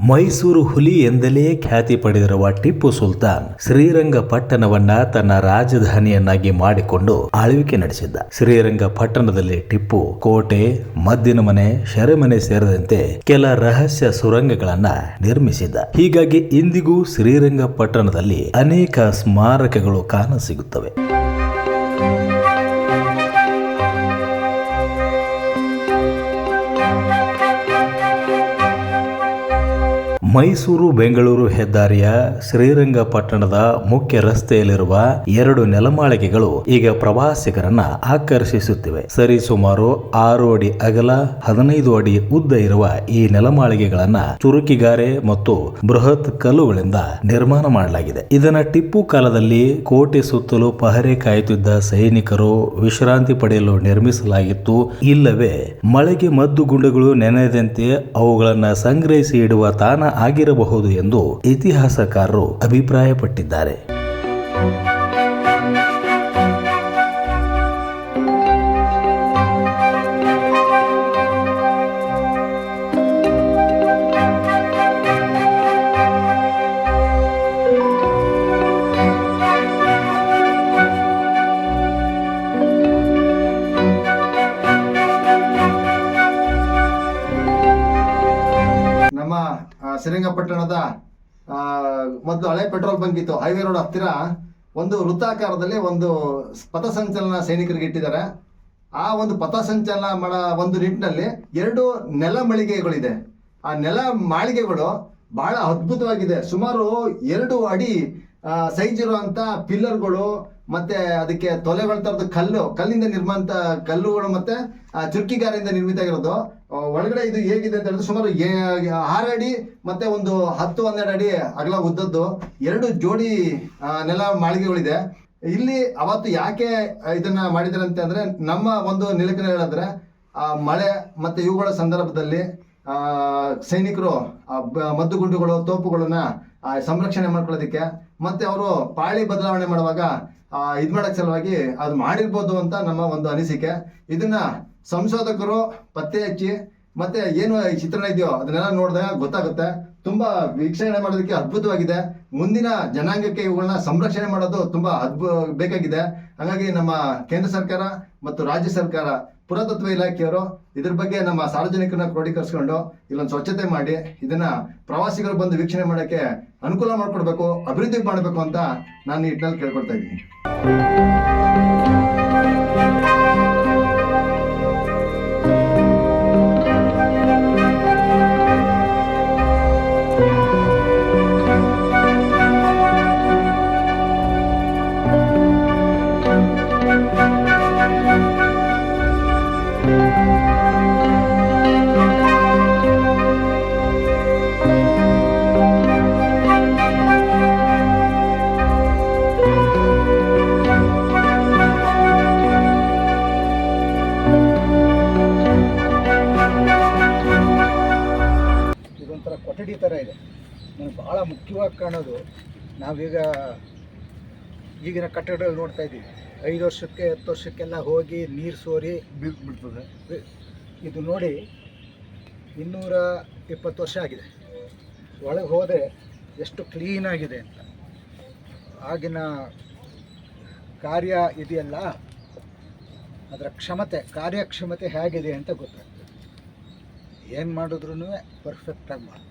ಮೈಸೂರು ಹುಲಿ ಎಂದಲೇ ಖ್ಯಾತಿ ಪಡೆದಿರುವ ಟಿಪ್ಪು ಸುಲ್ತಾನ್ ಶ್ರೀರಂಗಪಟ್ಟಣವನ್ನ ತನ್ನ ರಾಜಧಾನಿಯನ್ನಾಗಿ ಮಾಡಿಕೊಂಡು ಆಳ್ವಿಕೆ ನಡೆಸಿದ್ದ. ಶ್ರೀರಂಗಪಟ್ಟಣದಲ್ಲಿ ಟಿಪ್ಪು ಕೋಟೆ, ಮದ್ದಿನ ಮನೆ, ಸೆರೆಮನೆ ಸೇರಿದಂತೆ ಕೆಲ ರಹಸ್ಯ ಸುರಂಗಗಳನ್ನ ನಿರ್ಮಿಸಿದ್ದ. ಹೀಗಾಗಿ ಇಂದಿಗೂ ಶ್ರೀರಂಗಪಟ್ಟಣದಲ್ಲಿ ಅನೇಕ ಸ್ಮಾರಕಗಳು ಕಾಣಸಿಗುತ್ತವೆ. ಮೈಸೂರು ಬೆಂಗಳೂರು ಹೆದ್ದಾರಿಯ ಶ್ರೀರಂಗಪಟ್ಟಣದ ಮುಖ್ಯ ರಸ್ತೆಯಲ್ಲಿರುವ 2 ನೆಲಮಾಳಿಗೆಗಳು ಈಗ ಪ್ರವಾಸಿಗರನ್ನ ಆಕರ್ಷಿಸುತ್ತಿವೆ. ಸರಿಸುಮಾರು 6 ಅಡಿ ಅಗಲ, 15 ಅಡಿ ಉದ್ದ ಇರುವ ಈ ನೆಲಮಾಳಿಗೆಗಳನ್ನ ಚುರುಕಿಗಾರೆ ಮತ್ತು ಬೃಹತ್ ಕಲ್ಲುಗಳಿಂದ ನಿರ್ಮಾಣ ಮಾಡಲಾಗಿದೆ. ಇದನ್ನ ಟಿಪ್ಪು ಕಾಲದಲ್ಲಿ ಕೋಟೆ ಸುತ್ತಲೂ ಪಹರೆ ಕಾಯುತ್ತಿದ್ದ ಸೈನಿಕರು ವಿಶ್ರಾಂತಿ ಪಡೆಯಲು ನಿರ್ಮಿಸಲಾಗಿತ್ತು. ಇಲ್ಲವೇ ಮಳೆಗೆ ಮದ್ದುಗುಂಡುಗಳು ನೆನೆದಂತೆ ಅವುಗಳನ್ನ ಸಂಗ್ರಹಿಸಿ ಇಡುವ ತಾಣ ಆಗಿರಬಹುದು ಎಂದು ಇತಿಹಾಸಕಾರರು ಅಭಿಪ್ರಾಯಪಟ್ಟಿದ್ದಾರೆ. ಶ್ರೀರಂಗಪಟ್ಟಣದ ಮೊದಲು ಹಳೆ ಪೆಟ್ರೋಲ್ ಬಂಕ್ ಇತ್ತು, ಹೈವೇ ರೋಡ್ ಹತ್ತಿರ ಒಂದು ವೃತ್ತಾಕಾರದಲ್ಲಿ ಒಂದು ಪಥಸಂಚಲನ ಸೈನಿಕರಿಗೆ ಇಟ್ಟಿದ್ದಾರೆ. ಆ ಒಂದು ಪಥಸಂಚಲನ ಮಾಡೋ ಒಂದು ನಿಟ್ಟಿನಲ್ಲಿ 2 ನೆಲ ಮಾಳಿಗೆಗಳಿದೆ. ಆ ನೆಲ ಮಾಳಿಗೆಗಳು ಬಹಳ ಅದ್ಭುತವಾಗಿದೆ. ಸುಮಾರು 2 ಅಡಿ ಸೈಜ್ ಇರುವಂತ ಪಿಲ್ಲರ್ಗಳು, ಮತ್ತೆ ಅದಕ್ಕೆ ತೊಲೆಗಳ ತರದ ಕಲ್ಲಿಂದ ನಿರ್ಮಾಣ ಕಲ್ಲುಗಳು, ಮತ್ತೆ ಚುರ್ಕಿಗಾರಿಂದ ನಿರ್ಮಿತ ಆಗಿರೋದು. ಒಳಗಡೆ ಇದು ಹೇಗಿದೆ ಅಂತ ಹೇಳಿದ್ರೆ ಸುಮಾರು 6 ಅಡಿ ಮತ್ತೆ ಒಂದು 10-12 ಅಡಿ ಅಗಲ ಉದ್ದದ್ದು 2 ಜೋಡಿ ನೆಲ ಮಾಳಿಗೆಗಳಿದೆ. ಇಲ್ಲಿ ಅವತ್ತು ಯಾಕೆ ಇದನ್ನ ಮಾಡಿದ್ದಾರೆ ಅಂತ ಅಂದ್ರೆ, ನಮ್ಮ ಒಂದು ನಿಲಕನ ಹೇಳಿದ್ರೆ ಮಳೆ ಮತ್ತೆ ಇವುಗಳ ಸಂದರ್ಭದಲ್ಲಿ ಸೈನಿಕರು ಮದ್ದುಗುಂಡುಗಳು, ತೋಪುಗಳನ್ನ ಸಂರಕ್ಷಣೆ ಮಾಡ್ಕೊಳ್ಳೋದಕ್ಕೆ, ಮತ್ತೆ ಅವರು ಪಾಳಿ ಬದಲಾವಣೆ ಮಾಡುವಾಗ ಇದ್ ಮಾಡಕ್ ಸಲುವಾಗಿ ಅದು ಮಾಡಿರ್ಬೋದು ಅಂತ ನಮ್ಮ ಒಂದು ಅನಿಸಿಕೆ. ಇದನ್ನ ಸಂಶೋಧಕರು ಪತ್ತೆ ಹಚ್ಚಿ ಮತ್ತೆ ಏನು ಈ ಚಿತ್ರಣ ಇದೆಯೋ ಅದನ್ನೆಲ್ಲ ನೋಡಿದಾಗ ಗೊತ್ತಾಗುತ್ತೆ. ತುಂಬಾ ವೀಕ್ಷಣೆ ಮಾಡೋದಕ್ಕೆ ಅದ್ಭುತವಾಗಿದೆ. ಮುಂದಿನ ಜನಾಂಗಕ್ಕೆ ಇವುಗಳನ್ನ ಸಂರಕ್ಷಣೆ ಮಾಡೋದು ತುಂಬಾ ಬೇಕಾಗಿದೆ. ಹಾಗಾಗಿ ನಮ್ಮ ಕೇಂದ್ರ ಸರ್ಕಾರ ಮತ್ತು ರಾಜ್ಯ ಸರ್ಕಾರ, ಪುರಾತತ್ವ ಇಲಾಖೆಯವರು ಇದ್ರ ಬಗ್ಗೆ ನಮ್ಮ ಸಾರ್ವಜನಿಕರನ್ನ ಕ್ರೋಢೀಕರಿಸಿಕೊಂಡು ಇಲ್ಲೊಂದು ಸ್ವಚ್ಛತೆ ಮಾಡಿ ಇದನ್ನ ಪ್ರವಾಸಿಗರು ಬಂದು ವೀಕ್ಷಣೆ ಮಾಡೋಕ್ಕೆ ಅನುಕೂಲ ಮಾಡಿಕೊಡ್ಬೇಕು, ಅಭಿವೃದ್ಧಿ ಮಾಡಬೇಕು ಅಂತ ನಾನು ಈ ನಿಟ್ಟಿನಲ್ಲಿ ಕೇಳ್ಕೊಳ್ತಾ ಇದ್ದೀನಿ. ಕೊಠಡಿ ಥರ ಇದೆ. ನನಗೆ ಭಾಳ ಮುಖ್ಯವಾಗಿ ಕಾಣೋದು, ನಾವೀಗ ಈಗಿನ ಕಟ್ಟಡಗಳು ನೋಡ್ತಾ ಇದ್ದೀವಿ, 5 ವರ್ಷಕ್ಕೆ 10 ವರ್ಷಕ್ಕೆಲ್ಲ ಹೋಗಿ ನೀರು ಸೋರಿ ಬಿಡ್ತದೆ. ಇದು ನೋಡಿ 220 ವರ್ಷ ಆಗಿದೆ. ಒಳಗೆ ಹೋದರೆ ಎಷ್ಟು ಕ್ಲೀನಾಗಿದೆ ಅಂತ. ಆಗಿನ ಕಾರ್ಯ ಇದೆಯಲ್ಲ, ಅದರ ಕಾರ್ಯಕ್ಷಮತೆ ಹೇಗಿದೆ ಅಂತ ಗೊತ್ತಾಗ್ತದೆ. ಏನು ಮಾಡಿದ್ರೂ ಪರ್ಫೆಕ್ಟಾಗಿ ಮಾಡಿ.